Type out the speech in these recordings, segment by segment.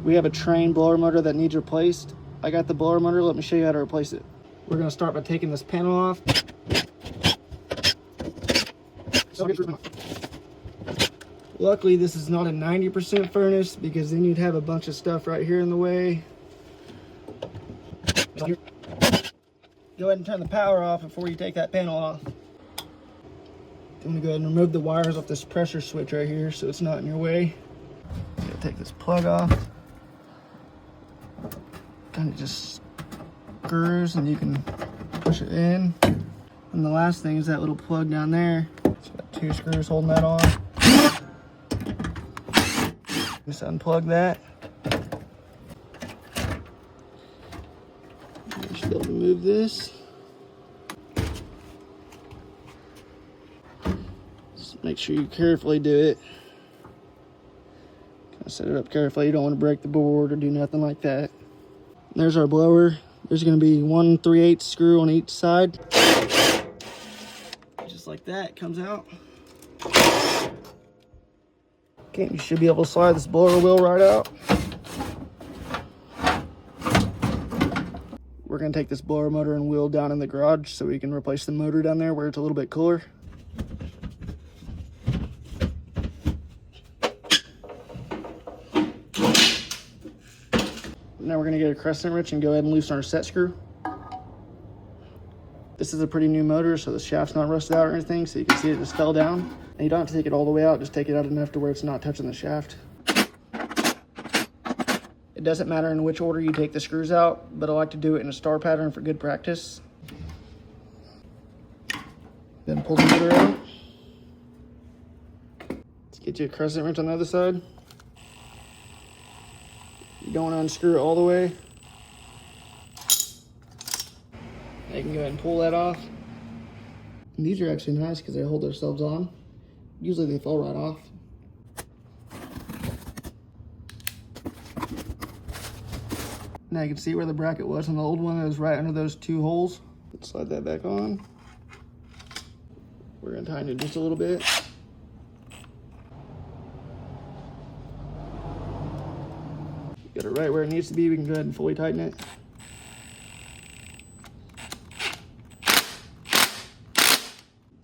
We have a Trane blower motor that needs replaced. I got the blower motor, let me show you how to replace it. We're gonna start by taking this panel off. Luckily, this is not a 90% furnace because then you'd have a bunch of stuff right here in the way. Go ahead and turn the power off before you take that panel off. I'm gonna go ahead and remove the wires off this pressure switch right here so it's not in your way. Take this plug off. Kind of just screws and you can push it in. And the last thing is that little plug down there. It's got 2 screws holding that on. Just unplug that. You should be able to move this. Just make sure you carefully do it. Kind of set it up carefully. You don't want to break the board or do nothing like that. There's our blower. There's going to be 1 3/8 screw on each side. Just like that, it comes out. Okay, you should be able to slide this blower wheel right out. We're going to take this blower motor and wheel down in the garage so we can replace the motor down there where it's a little bit cooler. Now we're going to get a crescent wrench and go ahead and loosen our set screw. This is a pretty new motor, so the shaft's not rusted out or anything, so you can see it just fell down. And you don't have to take it all the way out, just take it out enough to where it's not touching the shaft. It doesn't matter in which order you take the screws out, but I like to do it in a star pattern for good practice. Then pull the motor out. Let's get you a crescent wrench on the other side. You don't want to unscrew it all the way. Now you can go ahead and pull that off. And these are actually nice because they hold themselves on. Usually they fall right off. Now you can see where the bracket was on the old one. It was right under those 2 holes. Let's slide that back on. We're going to tighten it just a little bit. Get it right where it needs to be. We can go ahead and fully tighten it.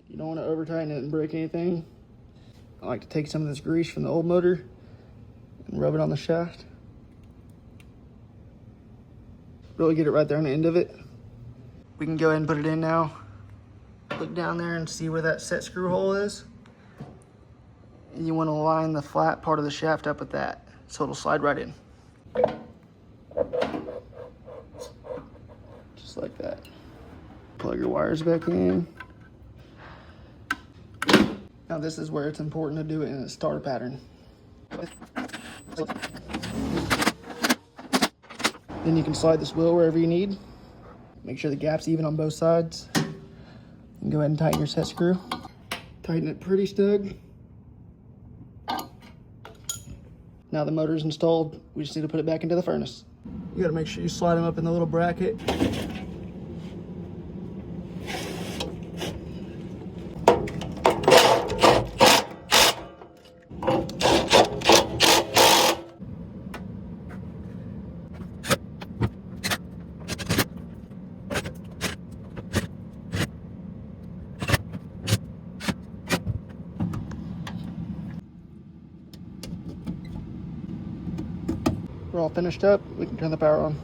You don't want to over tighten it and break anything. I like to take some of this grease from the old motor and rub it on the shaft. Really get it right there on the end of it. We can go ahead and put it in now. Look down there and see where that set screw hole is. And you want to line the flat part of the shaft up with that so it'll slide right in. Just like that. Plug your wires back in. Now this is where it's important to do it in a star pattern. Then you can slide this wheel wherever you need. Make sure the gap's even on both sides. And go ahead and tighten your set screw. Tighten it pretty snug. Now the motor's installed, we just need to put it back into the furnace. You gotta make sure you slide them up in the little bracket. We're all finished up, we can turn the power on.